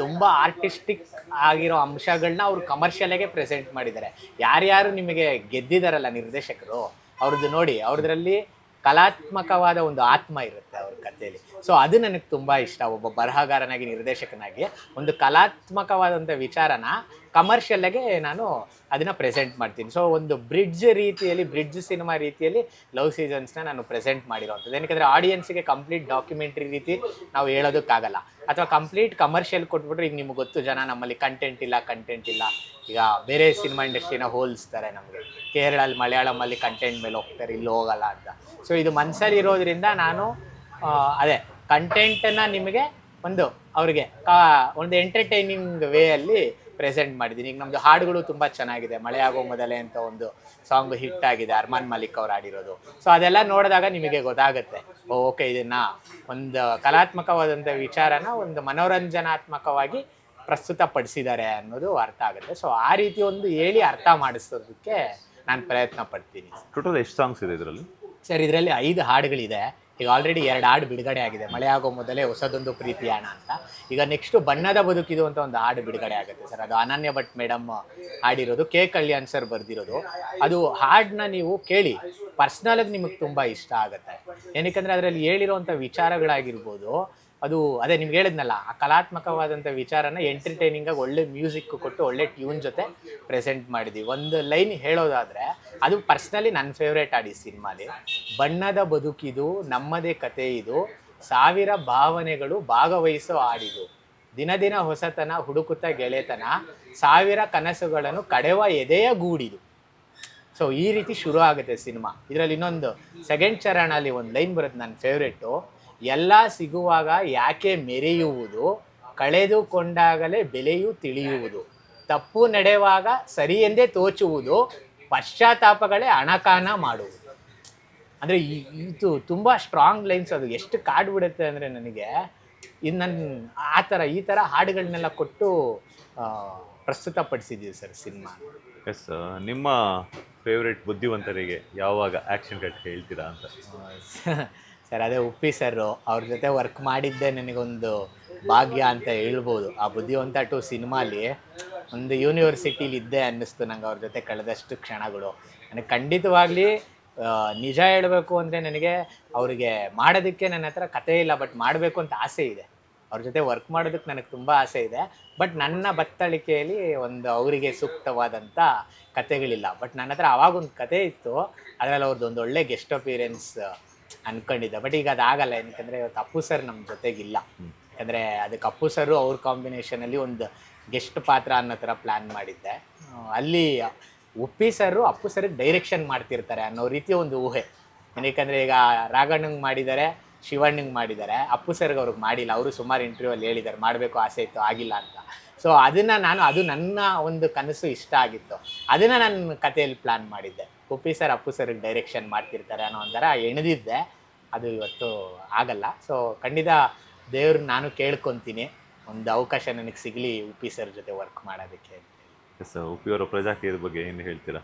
ತುಂಬ ಆರ್ಟಿಸ್ಟಿಕ್ ಆಗಿರೋ ಅಂಶಗಳನ್ನ ಅವರು ಕಮರ್ಷಿಯಲಾಗೆ ಪ್ರೆಸೆಂಟ್ ಮಾಡಿದ್ದಾರೆ. ಯಾರ್ಯಾರು ನಿಮಗೆ ಗೆದ್ದಿದ್ದಾರಲ್ಲ ನಿರ್ದೇಶಕರು, ಅವ್ರದ್ದು ನೋಡಿ, ಅವ್ರದ್ರಲ್ಲಿ ಕಲಾತ್ಮಕವಾದ ಒಂದು ಆತ್ಮ ಇರುತ್ತೆ ಅವ್ರ ಕಥೆಯಲ್ಲಿ. ಸೊ ಅದು ನನಗೆ ತುಂಬ ಇಷ್ಟ. ಒಬ್ಬ ಬರಹಗಾರನಾಗಿ, ನಿರ್ದೇಶಕನಾಗಿ ಒಂದು ಕಲಾತ್ಮಕವಾದಂಥ ವಿಚಾರನ ಕಮರ್ಷಿಯಲ್ಲಾಗೆ ನಾನು ಅದನ್ನು ಪ್ರೆಸೆಂಟ್ ಮಾಡ್ತೀನಿ. ಸೊ ಒಂದು ಬ್ರಿಡ್ಜ್ ಸಿನಿಮಾ ರೀತಿಯಲ್ಲಿ ಲವ್ ಸೀಸನ್ಸ್ನ ನಾನು ಪ್ರೆಸೆಂಟ್ ಮಾಡಿರೋವಂಥದ್ದು. ಏನಕ್ಕೆ ಆಡಿಯನ್ಸಿಗೆ ಕಂಪ್ಲೀಟ್ ಡಾಕ್ಯುಮೆಂಟ್ರಿ ರೀತಿ ನಾವು ಹೇಳೋದಕ್ಕಾಗಲ್ಲ, ಅಥವಾ ಕಂಪ್ಲೀಟ್ ಕಮರ್ಷಿಯಲ್ ಕೊಟ್ಬಿಟ್ರೆ ಈಗ ನಿಮ್ಗೆ ಗೊತ್ತು, ಜನ ನಮ್ಮಲ್ಲಿ ಕಂಟೆಂಟ್ ಇಲ್ಲ. ಈಗ ಬೇರೆ ಸಿನಿಮಾ ಇಂಡಸ್ಟ್ರಿನ ಹೋಲಿಸ್ತಾರೆ ನಮಗೆ. ಕೇರಳಲ್ಲಿ ಮಲಯಾಳಮಲ್ಲಿ ಕಂಟೆಂಟ್ ಮೇಲೆ ಹೋಗ್ತಾರೆ, ಇಲ್ಲಿ ಹೋಗಲ್ಲ ಅಂತ. ಸೊ ಇದು ಮನಸ್ಸಲ್ಲಿ ಇರೋದ್ರಿಂದ ನಾನು ಅದೇ ಕಂಟೆಂಟನ್ನು ನಿಮಗೆ ಅವ್ರಿಗೆ ಒಂದು ಎಂಟರ್ಟೈನಿಂಗ್ ವೇಯಲ್ಲಿ ಪ್ರೆಸೆಂಟ್ ಮಾಡಿದ್ದೀನಿ. ಈಗ ನಮ್ಮದು ಹಾಡುಗಳು ತುಂಬ ಚೆನ್ನಾಗಿದೆ. ಮಳೆಯಾಗೋ ಮೊದಲೇ ಅಂತ ಒಂದು ಸಾಂಗ್ ಹಿಟ್ ಆಗಿದೆ, ಅರ್ಮಾನ್ ಮಲಿಕ್ ಅವ್ರು ಆಡಿರೋದು. ಸೊ ಅದೆಲ್ಲ ನೋಡಿದಾಗ ನಿಮಗೆ ಗೊತ್ತಾಗುತ್ತೆ, ಓಕೆ ಇದನ್ನು ಒಂದು ಕಲಾತ್ಮಕವಾದಂಥ ವಿಚಾರನ ಒಂದು ಮನೋರಂಜನಾತ್ಮಕವಾಗಿ ಪ್ರಸ್ತುತಪಡಿಸಿದ್ದಾರೆ ಅನ್ನೋದು ಅರ್ಥ ಆಗುತ್ತೆ. ಸೊ ಆ ರೀತಿ ಒಂದು ಹೇಳಿ ಅರ್ಥ ಮಾಡಿಸೋದಕ್ಕೆ ನಾನು ಪ್ರಯತ್ನ ಪಡ್ತೀನಿ. ಟೋಟಲ್ ಎಷ್ಟು ಸಾಂಗ್ಸ್ ಇದೆ ಇದರಲ್ಲಿ? ಸರ್ ಇದರಲ್ಲಿ 5 ಹಾಡುಗಳಿದೆ. ಈಗ ಆಲ್ರೆಡಿ 2 ಹಾಡು ಬಿಡುಗಡೆ ಆಗಿದೆ, ಮಳೆಯಾಗೋ ಮೊದಲೇ, ಹೊಸದೊಂದು ಪ್ರೀತಿಯಾಣ ಅಂತ. ಈಗ ನೆಕ್ಸ್ಟು ಬಣ್ಣದ ಬದುಕಿದು ಅಂತ ಒಂದು ಹಾಡು ಬಿಡುಗಡೆ ಆಗುತ್ತೆ ಸರ್. ಅದು ಅನನ್ಯ ಭಟ್ ಮೇಡಮ್ ಹಾಡಿರೋದು, ಕೆ ಕಲ್ಯಾಣ್ ಸರ್ ಬರೆದಿರೋದು. ಅದು ಹಾಡನ್ನ ನೀವು ಕೇಳಿ, ಪರ್ಸ್ನಲಾಗಿ ನಿಮಗೆ ತುಂಬ ಇಷ್ಟ ಆಗುತ್ತೆ. ಏನಕ್ಕೆ ಅದರಲ್ಲಿ ಹೇಳಿರೋವಂಥ ವಿಚಾರಗಳಾಗಿರ್ಬೋದು, ಅದು ಅದೇ ನಿಮ್ಗೆ ಹೇಳಿದ್ನಲ್ಲ, ಆ ಕಲಾತ್ಮಕವಾದಂಥ ವಿಚಾರನ ಎಂಟರ್ಟೈನಿಂಗಾಗಿ ಒಳ್ಳೆ ಮ್ಯೂಸಿಕ್ ಕೊಟ್ಟು ಒಳ್ಳೆ ಟ್ಯೂನ್ ಜೊತೆ ಪ್ರೆಸೆಂಟ್ ಮಾಡಿದ್ವಿ. ಒಂದು ಲೈನ್ ಹೇಳೋದಾದರೆ ಅದು ಪರ್ಸ್ನಲಿ ನನ್ನ ಫೇವ್ರೇಟ್ ಹಾಡು ಈ ಸಿನಿಮಾಲಿ. ಬಣ್ಣದ ಬದುಕಿದು ನಮ್ಮದೇ ಕತೆ ಇದು, 1000 ಭಾವನೆಗಳು ಭಾಗವಹಿಸೋ ಹಾಡಿದು, ದಿನ ಹೊಸತನ ಹುಡುಕುತ್ತ ಗೆಳೆತನ, 1000 ಕನಸುಗಳನ್ನು ಕಡೆವ ಎದೆಯ ಗೂಡಿದು. ಸೊ ಈ ರೀತಿ ಶುರು ಆಗುತ್ತೆ ಸಿನಿಮಾ. ಇದರಲ್ಲಿ ಇನ್ನೊಂದು ಸೆಕೆಂಡ್ ಚರಣಲ್ಲಿ ಒಂದು ಲೈನ್ ಬರುತ್ತೆ ನನ್ನ ಫೇವ್ರೇಟು, ಎಲ್ಲ ಸಿಗುವಾಗ ಯಾಕೆ ಮೆರೆಯುವುದು, ಕಳೆದುಕೊಂಡಾಗಲೇ ಬೆಲೆಯು ತಿಳಿಯುವುದು, ತಪ್ಪು ನಡೆಯುವಾಗ ಸರಿ ಎಂದೇ ತೋಚುವುದು, ಪಶ್ಚಾತ್ತಾಪಗಳೇ ಹಣಕಾನ ಮಾಡುವುದು. ಅಂದರೆ ಇದು ತುಂಬ ಸ್ಟ್ರಾಂಗ್ ಲೈನ್ಸ್. ಅದು ಎಷ್ಟು ಕಾಡ್ಬಿಡುತ್ತೆ ಅಂದರೆ ನನಗೆ ಈ ಥರ ಹಾಡುಗಳನ್ನೆಲ್ಲ ಕೊಟ್ಟು ಪ್ರಸ್ತುತಪಡಿಸಿದ್ದೀವಿ ಸರ್ ಸಿನಿಮಾ. ಎಸ್, ನಿಮ್ಮ ಫೇವ್ರೇಟ್ ಬುದ್ಧಿವಂತರಿಗೆ ಯಾವಾಗ ಆ್ಯಕ್ಷನ್ ಕಟ್ ಹೇಳ್ತೀರಾ ಅಂತ? ಸರ್ ಅದೇ ಉಪ್ಪಿ ಸರ್, ಅವ್ರ ಜೊತೆ ವರ್ಕ್ ಮಾಡಿದ್ದೆ ನನಗೊಂದು ಭಾಗ್ಯ ಅಂತ ಹೇಳ್ಬೋದು. ಆ ಬುದ್ಧಿವಂತ 2 ಸಿನಿಮಾಲಿ ಒಂದು ಯೂನಿವರ್ಸಿಟಿಲಿ ಇದ್ದೆ ಅನ್ನಿಸ್ತು ನಂಗೆ ಅವ್ರ ಜೊತೆ ಕಳೆದಷ್ಟು ಕ್ಷಣಗಳು. ನನಗೆ ಖಂಡಿತವಾಗ್ಲಿ ನಿಜ ಹೇಳಬೇಕು ಅಂದರೆ ನನಗೆ ಅವರಿಗೆ ಮಾಡೋದಕ್ಕೆ ನನ್ನ ಹತ್ರ ಕತೆ ಇಲ್ಲ, ಬಟ್ ಮಾಡಬೇಕು ಅಂತ ಆಸೆ ಇದೆ. ಅವ್ರ ಜೊತೆ ವರ್ಕ್ ಮಾಡೋದಕ್ಕೆ ನನಗೆ ತುಂಬ ಆಸೆ ಇದೆ. ಬಟ್ ನನ್ನ ಬತ್ತಳಿಕೆಯಲ್ಲಿ ಅವರಿಗೆ ಸೂಕ್ತವಾದಂಥ ಕತೆಗಳಿಲ್ಲ. ಬಟ್ ನನ್ನ ಹತ್ರ ಅವಾಗೊಂದು ಕತೆ ಇತ್ತು, ಅದರಲ್ಲಿ ಅವ್ರದ್ದು ಒಂದು ಒಳ್ಳೆ ಗೆಸ್ಟ್ ಅಪಿಯರೆನ್ಸ್ ಅನ್ಕೊಂಡಿದ್ದೆ. ಬಟ್ ಈಗ ಅದಾಗಲ್ಲ, ಏನಕ್ಕಂದರೆ ಇವತ್ತು ಅಪ್ಪು ಸರ್ ನಮ್ಮ ಜೊತೆಗಿಲ್ಲ. ಯಾಕಂದರೆ ಅದಕ್ಕೆ ಅಪ್ಪು ಸರು ಅವ್ರ ಕಾಂಬಿನೇಷನಲ್ಲಿ ಒಂದು ಗೆಸ್ಟ್ ಪಾತ್ರ ಅನ್ನೋ ಥರ ಪ್ಲ್ಯಾನ್ ಮಾಡಿದ್ದೆ. ಅಲ್ಲಿ ಉಪ್ಪಿ ಸರು ಅಪ್ಪು ಸರ್ಗೆ ಡೈರೆಕ್ಷನ್ ಮಾಡ್ತಿರ್ತಾರೆ ಅನ್ನೋ ರೀತಿಯ ಒಂದು ಊಹೆ. ಏನಕ್ಕಂದರೆ ಈಗ ರಾಘಣ್ಣಂಗೆ ಮಾಡಿದ್ದಾರೆ, ಶಿವಣ್ಣಂಗೆ ಮಾಡಿದ್ದಾರೆ, ಅಪ್ಪು ಸರ್ಗೆ ಅವ್ರಿಗೆ ಮಾಡಿಲ್ಲ. ಅವರು ಸುಮಾರು ಇಂಟರ್ವ್ಯೂಲ್ಲಿ ಹೇಳಿದ್ದಾರೆ ಮಾಡಬೇಕು ಆಸೆ ಇತ್ತು, ಆಗಿಲ್ಲ ಅಂತ. ಸೊ ಅದು ನನ್ನ ಒಂದು ಕನಸು ಇಷ್ಟ ಆಗಿತ್ತು. ಅದನ್ನು ನನ್ನ ಕಥೆಯಲ್ಲಿ ಪ್ಲ್ಯಾನ್ ಮಾಡಿದ್ದೆ. ಉಪ್ಪಿ ಸರ್ ಅಪ್ಪು ಸರ್ಗೆ ಡೈರೆಕ್ಷನ್ ಮಾಡ್ತಿರ್ತಾರೆ ಅನ್ನೋ ಒಂಥರ ಎಣೆದಿದ್ದೆ. ಅದು ಇವತ್ತು ಆಗಲ್ಲ. ಸೊ ಖಂಡಿತ ದೇವ್ರು ನಾನು ಕೇಳ್ಕೊತೀನಿ, ಒಂದು ಅವಕಾಶ ನನಗೆ ಸಿಗಲಿ ಉಪ್ಪಿ ಸರ್ ಜೊತೆ ವರ್ಕ್ ಮಾಡೋದಕ್ಕೆ. ಎಸ್, ಉಪ್ಪಿಯವರ ಪ್ರಜಾಕೀಯದ ಬಗ್ಗೆ ಏನು ಹೇಳ್ತೀರಾ?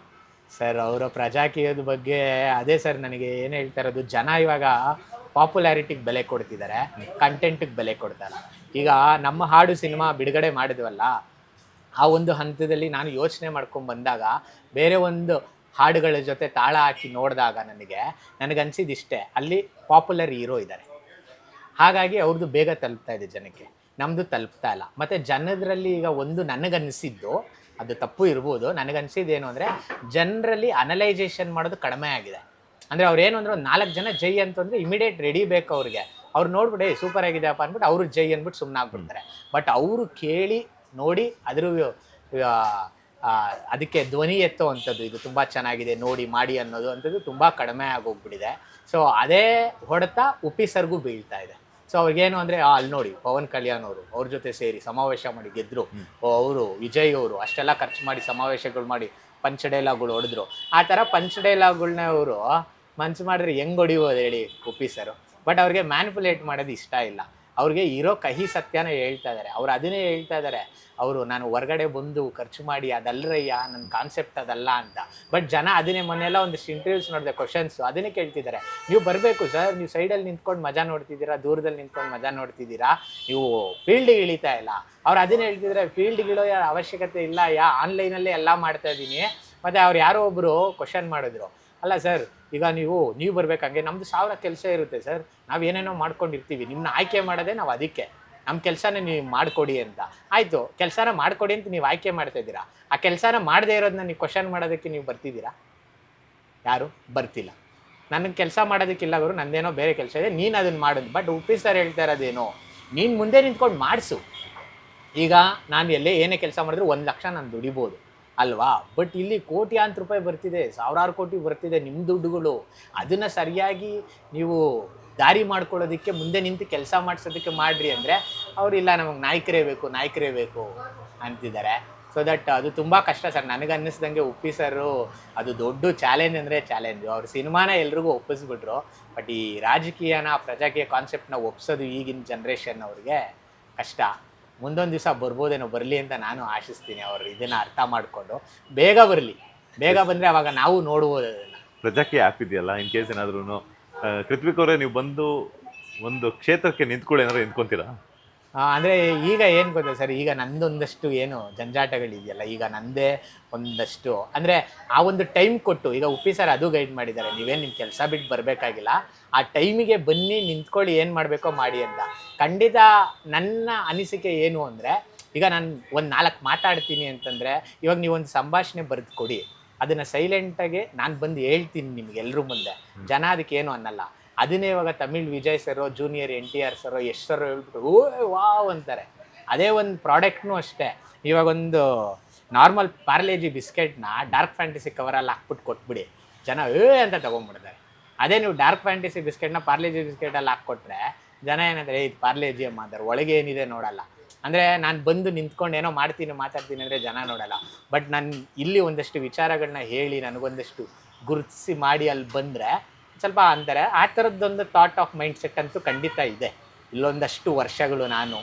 ಸರ್ ಅವರ ಪ್ರಜಾಕೀಯದ ಬಗ್ಗೆ ಅದೇ ಸರ್ ನನಗೆ ಏನು ಹೇಳ್ತಾ ಇರೋದು, ಜನ ಇವಾಗ ಪಾಪ್ಯುಲಾರಿಟಿಗೆ ಬೆಲೆ ಕೊಡ್ತಿದ್ದಾರೆ, ಕಂಟೆಂಟಿಗೆ ಬೆಲೆ ಕೊಡ್ತಾರೆ. ಈಗ ನಮ್ಮ ಹಾಡು ಸಿನಿಮಾ ಬಿಡುಗಡೆ ಮಾಡಿದ್ವಲ್ಲ, ಆ ಒಂದು ಹಂತದಲ್ಲಿ ನಾನು ಯೋಚನೆ ಮಾಡ್ಕೊಂಡು ಬಂದಾಗ ಬೇರೆ ಒಂದು ಹಾಡುಗಳ ಜೊತೆ ತಾಳ ಹಾಕಿ ನೋಡಿದಾಗ ನನಗನ್ಸಿದಿಷ್ಟೇ, ಅಲ್ಲಿ ಪಾಪ್ಯುಲರ್ ಹೀರೋ ಇದ್ದಾರೆ, ಹಾಗಾಗಿ ಅವ್ರದ್ದು ಬೇಗ ತಲುಪ್ತಾ ಇದೆ ಜನಕ್ಕೆ, ನಮ್ಮದು ತಲುಪ್ತಾ ಇಲ್ಲ. ಮತ್ತು ಜನರಲ್ಲಿ ಈಗ ಒಂದು ನನಗನ್ನಿಸಿದ್ದು, ಅದು ತಪ್ಪು ಇರ್ಬೋದು, ನನಗನ್ಸಿದ್ದೇನು ಅಂದರೆ ಜನರಲ್ಲಿ ಅನಲೈಸೇಷನ್ ಮಾಡೋದು ಕಡಿಮೆ ಆಗಿದೆ. ಅಂದರೆ ಅವ್ರು ಏನು ಅಂದರೆ ಒಂದು 4 ಜನ ಜೈ ಅಂತಂದರೆ ಇಮಿಡಿಯೇಟ್ ರೆಡಿ ಬೇಕು ಅವ್ರಿಗೆ. ಅವ್ರು ನೋಡ್ಬಿಟ್ಟು ಸೂಪರ್ ಆಗಿದೆಯಪ್ಪ ಅಂದ್ಬಿಟ್ಟು ಅವರು ಜೈ ಅಂದ್ಬಿಟ್ಟು ಸುಮ್ಮನೆ ಆಗ್ಬಿಡ್ತಾರೆ. ಬಟ್ ಅವರು ಕೇಳಿ ನೋಡಿ ಅದಕ್ಕೆ ಧ್ವನಿ ಎತ್ತೋ ಅಂಥದ್ದು, ಇದು ತುಂಬ ಚೆನ್ನಾಗಿದೆ ನೋಡಿ ಮಾಡಿ ಅನ್ನೋದು ಅಂಥದ್ದು ತುಂಬ ಕಡಿಮೆ ಆಗೋಗ್ಬಿಟ್ಟಿದೆ. ಸೊ ಅದೇ ಹೊಡೆತ ಉಪ್ಪಿ ಸರ್ಗೂ ಬೀಳ್ತಾ ಇದೆ. ಸೊ ಅವ್ರಿಗೇನು ಅಂದರೆ ಅಲ್ಲಿ ನೋಡಿ ಪವನ್ ಕಲ್ಯಾಣ್ ಅವರು ಅವ್ರ ಜೊತೆ ಸೇರಿ ಸಮಾವೇಶ ಮಾಡಿ ಗೆದ್ದರು, ಅವರು ವಿಜಯ್ ಅವರು ಅಷ್ಟೆಲ್ಲ ಖರ್ಚು ಮಾಡಿ ಸಮಾವೇಶಗಳು ಮಾಡಿ ಪಂಚ ಡೈಲಾಗ್ಗಳು ಹೊಡೆದ್ರು. ಆ ಥರ ಪಂಚ ಡೈಲಾಗ್ಗಳನ್ನ ಅವರು ಮನ್ಸು ಮಾಡಿದ್ರೆ ಹೆಂಗೆ ಹೊಡಿಬೋದು ಹೇಳಿ ಉಪ್ಪಿ ಸರು. ಬಟ್ ಅವ್ರಿಗೆ ಮ್ಯಾನಿಪುಲೇಟ್ ಮಾಡೋದು ಇಷ್ಟ ಇಲ್ಲ. ಅವ್ರಿಗೆ ಇರೋ ಕಹಿ ಸತ್ಯನ ಹೇಳ್ತಾ ಇದ್ದಾರೆ. ಅವ್ರು ಅದನ್ನೇ ಹೇಳ್ತಾ ಇದ್ದಾರೆ, ನಾನು ಹೊರಗಡೆ ಬಂದು ಖರ್ಚು ಮಾಡಿ ಅದಲ್ಲರಯ್ಯ ನನ್ನ ಕಾನ್ಸೆಪ್ಟ್ ಅದಲ್ಲ ಅಂತ. ಬಟ್ ಜನ ಅದನ್ನೇ ಮೊನ್ನೆಲ್ಲ ಒಂದಿಷ್ಟು ಇಂಟರ್ವ್ಯೂಸ್ ನೋಡಿದೆ, ಕ್ವಶನ್ಸು ಅದನ್ನೇ ಕೇಳ್ತಿದ್ದಾರೆ, ನೀವು ಬರಬೇಕು ಸರ್, ನೀವು ಸೈಡಲ್ಲಿ ನಿಂತ್ಕೊಂಡು ಮಜಾ ನೋಡ್ತಿದ್ದೀರಾ, ದೂರದಲ್ಲಿ ನಿಂತ್ಕೊಂಡು ಮಜಾ ನೋಡ್ತಿದ್ದೀರಾ, ನೀವು ಫೀಲ್ಡಿಗೆ ಇಳಿತಾ ಇಲ್ಲ. ಅವ್ರು ಅದನ್ನೇ ಹೇಳ್ತಿದ್ದಾರೆ, ಫೀಲ್ಡ್ಗೆ ಇಳೋ ಅವಶ್ಯಕತೆ ಇಲ್ಲ, ಆನ್ಲೈನಲ್ಲೇ ಎಲ್ಲ ಮಾಡ್ತಾ ಇದ್ದೀನಿ. ಮತ್ತು ಅವ್ರು ಯಾರೋ ಒಬ್ಬರು ಕ್ವಶನ್ ಮಾಡಿದ್ರು, ಅಲ್ಲ ಸರ್ ಈಗ ನೀವು ಬರ್ಬೇಕಂಗೆ ನಮ್ಮದು 1000 ಕೆಲಸ ಇರುತ್ತೆ ಸರ್, ನಾವು ಏನೇನೋ ಮಾಡ್ಕೊಂಡಿರ್ತೀವಿ, ನಿಮ್ಮನ್ನ ಆಯ್ಕೆ ಮಾಡೋದೇ ನಾವು ಅದಕ್ಕೆ, ನಮ್ಮ ಕೆಲಸನ ನೀವು ಮಾಡಿಕೊಡಿ ಅಂತ. ಆಯಿತು, ಕೆಲಸನ ಮಾಡಿಕೊಡಿ ಅಂತ ನೀವು ಆಯ್ಕೆ ಮಾಡ್ತಾ ಇದ್ದೀರಾ, ಆ ಕೆಲಸನ ಮಾಡದೇ ಇರೋದನ್ನ ನೀವು ಕ್ವಶನ್ ಮಾಡೋದಕ್ಕೆ ನೀವು ಬರ್ತಿದ್ದೀರಾ? ಯಾರು ಬರ್ತಿಲ್ಲ. ನನಗೆ ಕೆಲಸ ಮಾಡೋದಕ್ಕಿಲ್ಲ ಗುರು, ನಂದೇನೋ ಬೇರೆ ಕೆಲಸ ಇದೆ, ನೀನು ಅದನ್ನು ಮಾಡೋದು. ಬಟ್ ಉಪ್ಪಿ ಸರ್ ಹೇಳ್ತಾ ಇರೋದೇನೋ, ನೀನು ಮುಂದೆ ನಿಂತ್ಕೊಂಡು ಮಾಡಿಸು. ಈಗ ನಾನು ಏನೇ ಕೆಲಸ ಮಾಡಿದ್ರು 1 ಲಕ್ಷ ನಾನು ದುಡಿಬೋದು ಅಲ್ವಾ? ಬಟ್ ಇಲ್ಲಿ ಕೋಟ್ಯಾಂತರ ರೂಪಾಯಿ ಬರ್ತಿದೆ, 1000 ಕೋಟಿ ಬರ್ತಿದೆ ನಿಮ್ಮ ದುಡ್ಡುಗಳು. ಅದನ್ನು ಸರಿಯಾಗಿ ನೀವು ದಾರಿ ಮಾಡ್ಕೊಳ್ಳೋದಕ್ಕೆ ಮುಂದೆ ನಿಂತು ಕೆಲಸ ಮಾಡಿಸೋದಕ್ಕೆ ಮಾಡಿರಿ ಅಂದರೆ ಅವರಿಲ್ಲ, ನಮಗೆ ನಾಯಕರೇ ಬೇಕು ಅಂತಿದ್ದಾರೆ. ಸೊ ದಟ್ ಅದು ತುಂಬ ಕಷ್ಟ ಸರ್. ನನಗೆ ಅನ್ನಿಸ್ದಂಗೆ ಉಪ್ಪಿ ಸರು ಅದು ದೊಡ್ಡ ಚಾಲೆಂಜ್ ಅಂದರೆ ಚಾಲೆಂಜು. ಅವ್ರ ಸಿನಿಮಾನ ಎಲ್ರಿಗೂ ಒಪ್ಪಿಸ್ಬಿಟ್ರು, ಬಟ್ ಈ ರಾಜಕೀಯನ ಪ್ರಜಾಕೀಯ ಕಾನ್ಸೆಪ್ಟನ್ನ ಒಪ್ಸೋದು ಈಗಿನ ಜನ್ರೇಷನ್ ಅವ್ರಿಗೆ ಕಷ್ಟ. ಮುಂದೊಂದು ದಿವಸ ಬರ್ಬೋದೇನೋ, ಬರಲಿ ಅಂತ ನಾನು ಆಶಿಸ್ತೀನಿ. ಅವರು ಇದನ್ನು ಅರ್ಥ ಮಾಡಿಕೊಂಡು ಬೇಗ ಬರಲಿ, ಬೇಗ ಬಂದರೆ ಅವಾಗ ನಾವು ನೋಡ್ಬೋದು ಅದನ್ನು. ಪ್ರಜಾಕೀಯ ಆ್ಯಪ್ ಇದೆಯಲ್ಲ, ಇನ್ ಕೇಸ್ ಏನಾದ್ರೂ ಕೃತ್ವಿಕ್ ಅವರೇ ನೀವು ಬಂದು ಒಂದು ಕ್ಷೇತ್ರಕ್ಕೆ ನಿಂತ್ಕೊಳ್ಳಿ ಏನಾದ್ರು ನಿಂತ್ಕೊತೀರಾ? ಅಂದರೆ ಈಗ ಏನು ಗೊತ್ತಾ ಸರ್, ಈಗ ನಂದೊಂದಷ್ಟು ಏನು ಜಂಜಾಟಗಳಿದೆಯಲ್ಲ, ಈಗ ನಂದೇ ಒಂದಷ್ಟು ಅಂದರೆ ಆ ಒಂದು ಟೈಮ್ ಕೊಟ್ಟು, ಈಗ ಉಪ್ಪಿ ಸರ್ ಅದು ಗೈಡ್ ಮಾಡಿದ್ದಾರೆ, ನೀವೇನು ನಿಮ್ಮ ಕೆಲಸ ಬಿಟ್ಟು ಬರಬೇಕಾಗಿಲ್ಲ, ಆ ಟೈಮಿಗೆ ಬನ್ನಿ ನಿಂತ್ಕೊಳ್ಳಿ, ಏನು ಮಾಡಬೇಕೋ ಮಾಡಿ ಅಂತ. ಖಂಡಿತ ನನ್ನ ಅನಿಸಿಕೆ ಏನು ಅಂದರೆ, ಈಗ ನಾನು ಒಂದು 4 ಮಾತಾಡ್ತೀನಿ ಅಂತಂದರೆ, ಇವಾಗ ನೀವೊಂದು ಸಂಭಾಷಣೆ ಬರೆದು ಕೊಡಿ, ಅದನ್ನು ಸೈಲೆಂಟಾಗಿ ನಾನು ಬಂದು ಹೇಳ್ತೀನಿ ನಿಮ್ಗೆ ಎಲ್ಲರೂ ಮುಂದೆ, ಜನ ಅದಕ್ಕೆ ಏನು ಅನ್ನಲ್ಲ. ಅದನ್ನೇ ಇವಾಗ ತಮಿಳ್ ವಿಜಯ್ ಸರೋ, ಜೂನಿಯರ್ NTR ಸರೋ, ಯಶ್ ಸರೋ ಹೇಳ್ಬಿಟ್ಟು ಓ ವಾವ್ ಅಂತಾರೆ. ಅದೇ ಒಂದು ಪ್ರಾಡಕ್ಟ್ನೂ ಅಷ್ಟೇ, ಇವಾಗ ಒಂದು ನಾರ್ಮಲ್ ಪಾರ್ಲೇಜಿ ಬಿಸ್ಕೆಟ್ನ ಡಾರ್ಕ್ ಫ್ಯಾಂಟಸಿ ಕವರಲ್ಲಿ ಹಾಕ್ಬಿಟ್ಟು ಕೊಟ್ಬಿಡಿ, ಜನ ಅಂತ ತೊಗೊಂಡ್ಬಿಡ್ತಾರೆ. ಅದೇ ನೀವು ಡಾರ್ಕ್ ಫ್ಯಾಂಟಸಿ ಬಿಸ್ಕೆಟ್ನ ಪಾರ್ಲೇಜಿ ಬಿಸ್ಕೆಟಲ್ಲಿ ಹಾಕ್ಕೊಟ್ರೆ ಜನ ಏನಂದರೆ ಇದು ಪಾರ್ಲೇಜಿ ಅಮ್ಮ ಅಂತಾರೆ, ಒಳಗೆ ಏನಿದೆ ನೋಡಲ್ಲ. ಅಂದರೆ ನಾನು ಬಂದು ನಿಂತ್ಕೊಂಡು ಏನೋ ಮಾತಾಡ್ತೀನಿ ಅಂದರೆ ಜನ ನೋಡಲ್ಲ. ಬಟ್ ನಾನು ಇಲ್ಲಿ ಒಂದಷ್ಟು ವಿಚಾರಗಳನ್ನ ಹೇಳಿ ನನಗೊಂದಷ್ಟು ಗುರುತಿಸಿ ಮಾಡಿ ಅಲ್ಲಿ ಬಂದರೆ ಸ್ವಲ್ಪ ಅಂತಾರೆ. ಆ ಥರದ್ದೊಂದು ಥಾಟ್ ಆಫ್ ಮೈಂಡ್ ಸೆಟ್ ಅಂತೂ ಖಂಡಿತ ಇದೆ. ಇಲ್ಲೊಂದಷ್ಟು ವರ್ಷಗಳು ನಾನು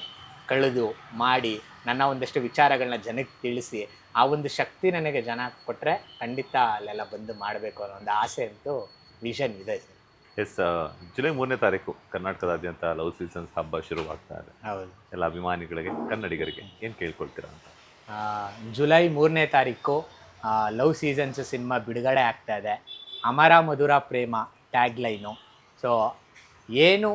ಕಳೆದು ಮಾಡಿ ನನ್ನ ಒಂದಷ್ಟು ವಿಚಾರಗಳನ್ನ ಜನಕ್ಕೆ ತಿಳಿಸಿ ಆ ಒಂದು ಶಕ್ತಿ ನನಗೆ ಜನ ಕೊಟ್ಟರೆ ಖಂಡಿತ ಅಲ್ಲೆಲ್ಲ ಬಂದು ಮಾಡಬೇಕು ಅನ್ನೋ ಒಂದು ಆಸೆ ಅಂತೂ ವಿಷನ್ ಇದೆ ಸರ್. ಎಸ್, ಜುಲೈ 3ನೇ ತಾರೀಕು ಕರ್ನಾಟಕದಾದ್ಯಂತ ಲವ್ ಸೀಸನ್ಸ್ ಹಬ್ಬ ಶುರುವಾಗ್ತಾ ಇದೆ. ಹೌದು, ಎಲ್ಲ ಅಭಿಮಾನಿಗಳಿಗೆ, ಕನ್ನಡಿಗರಿಗೆ ಏನು ಕೇಳ್ಕೊಳ್ತೀರಾ ಅಂತ? ಜುಲೈ 3ನೇ ತಾರೀಕು ಲವ್ ಸೀಸನ್ಸ್ ಸಿನಿಮಾ ಬಿಡುಗಡೆ ಆಗ್ತಾ ಇದೆ. ಅಮರ ಮಧುರ ಪ್ರೇಮ ಟ್ಯಾಗ್ಲೈನು. ಸೊ ಏನು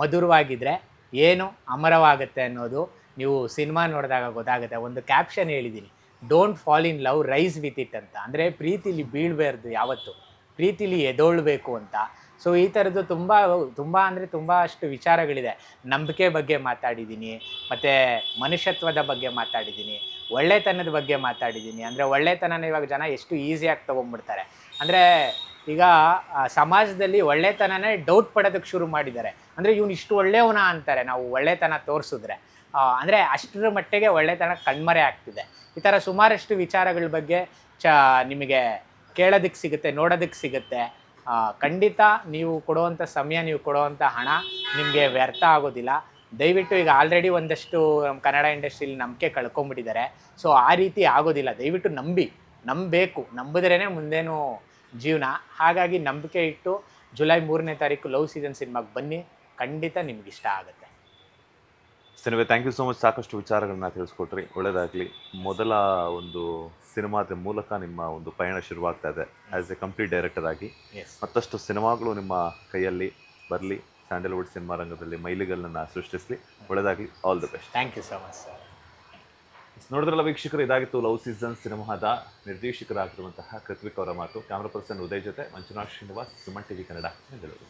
ಮಧುರವಾಗಿದ್ದರೆ ಏನು ಅಮರವಾಗುತ್ತೆ ಅನ್ನೋದು ನೀವು ಸಿನಿಮಾ ನೋಡಿದಾಗ ಗೊತ್ತಾಗುತ್ತೆ. ಒಂದು ಕ್ಯಾಪ್ಷನ್ ಹೇಳಿದ್ದೀನಿ, don't fall in love, rise with it ಅಂತ. ಅಂದರೆ ಪ್ರೀತಿಲಿ ಬೀಳಬಾರ್ದು ಯಾವತ್ತು, ಪ್ರೀತಿಲಿ ಎದೊಳ್ಬೇಕು ಅಂತ. ಸೊ ಈ ಥರದ್ದು ತುಂಬ ಅಷ್ಟು ವಿಚಾರಗಳಿದೆ. ನಂಬಿಕೆ ಬಗ್ಗೆ ಮಾತಾಡಿದ್ದೀನಿ, ಮತ್ತು ಮನುಷ್ಯತ್ವದ ಬಗ್ಗೆ ಮಾತಾಡಿದ್ದೀನಿ, ಒಳ್ಳೆತನದ ಬಗ್ಗೆ ಮಾತಾಡಿದ್ದೀನಿ. ಅಂದರೆ ಒಳ್ಳೆತನನ ಇವಾಗ ಜನ ಎಷ್ಟು ಈಸಿಯಾಗಿ ತೊಗೊಂಡ್ಬಿಡ್ತಾರೆ. ಅಂದರೆ ಈಗ ಸಮಾಜದಲ್ಲಿ ಒಳ್ಳೆತನನೇ ಡೌಟ್ ಪಡೋದಕ್ಕೆ ಶುರು ಮಾಡಿದ್ದಾರೆ. ಅಂದರೆ ಇವ್ನು ಇಷ್ಟು ಒಳ್ಳೆಯವನ ಅಂತಾರೆ ನಾವು ಒಳ್ಳೆತನ ತೋರಿಸಿದ್ರೆ. ಅಂದರೆ ಅಷ್ಟರ ಮಟ್ಟಿಗೆ ಒಳ್ಳೆತನ ಕಣ್ಮರೆ ಆಗ್ತಿದೆ. ಈ ಥರ ಸುಮಾರಷ್ಟು ವಿಚಾರಗಳ ಬಗ್ಗೆ ನಿಮಗೆ ಕೇಳೋದಕ್ಕೆ ಸಿಗುತ್ತೆ, ನೋಡೋದಕ್ಕೆ ಸಿಗುತ್ತೆ. ಖಂಡಿತ ನೀವು ಕೊಡುವಂಥ ಸಮಯ, ನೀವು ಕೊಡುವಂಥ ಹಣ ನಿಮಗೆ ವ್ಯರ್ಥ ಆಗೋದಿಲ್ಲ. ದಯವಿಟ್ಟು ಈಗ ಆಲ್ರೆಡಿ ಒಂದಷ್ಟು ನಮ್ಮ ಕನ್ನಡ ಇಂಡಸ್ಟ್ರಿಲಿ ನಂಬಿಕೆ ಕಳ್ಕೊಂಬಿಟ್ಟಿದ್ದಾರೆ. ಸೊ ಆ ರೀತಿ ಆಗೋದಿಲ್ಲ. ದಯವಿಟ್ಟು ನಂಬಬೇಕು, ನಂಬಿದ್ರೇ ಮುಂದೇನು ಜೀವನ. ಹಾಗಾಗಿ ನಂಬಿಕೆ ಇಟ್ಟು ಜುಲೈ 3ನೇ ತಾರೀಕು ಲವ್ ಸೀಸನ್ ಸಿನಿಮಾಗೆ ಬನ್ನಿ, ಖಂಡಿತ ನಿಮ್ಗೆ ಇಷ್ಟ ಆಗುತ್ತೆ. Cinema thank you so much. ಸಾಕಷ್ಟು ವಿಚಾರಗಳನ್ನ ತಿಳಿಸ್ಕೊಟ್ರಿ, ಒಳ್ಳೆಯದಾಗಲಿ. ಮೊದಲ ಒಂದು ಸಿನಿಮಾದ ಮೂಲಕ ನಿಮ್ಮ ಒಂದು ಪಯಣ ಶುರುವಾಗ್ತಾ ಇದೆ ಆ್ಯಸ್ ಎ ಕಂಪ್ಲೀಟ್ ಡೈರೆಕ್ಟರ್ ಆಗಿ. ಮತ್ತಷ್ಟು ಸಿನಿಮಾಗಳು ನಿಮ್ಮ ಕೈಯಲ್ಲಿ ಬರಲಿ, ಸ್ಯಾಂಡಲ್ವುಡ್ ಸಿನಿಮಾ ರಂಗದಲ್ಲಿ ಮೈಲಿಗಲ್ಲನ್ನು ಸೃಷ್ಟಿಸಲಿ. ಒಳ್ಳೆಯದಾಗಲಿ, all the best. Thank you so much sir. ನೋಡಿದ್ರಲ್ಲ ವೀಕ್ಷಕರು, ಇದಾಗಿತ್ತು ಲವ್ ಸೀಸನ್ ಸಿನಿಮಾದ ನಿರ್ದೇಶಕರಾಗಿರುವಂತಹ ಕೃತ್ವಿಕ್ ಅವರ ಮಾತು. ಕ್ಯಾಮ್ರಾ ಪರ್ಸನ್ ಉದಯ್ ಜೊತೆ ಮಂಜುನಾಥ್ ಶ್ರೀನಿವಾಸ್, ಸುಮನ್ ಟಿವಿ ಕನ್ನಡ, ಬೆಂಗಳೂರು.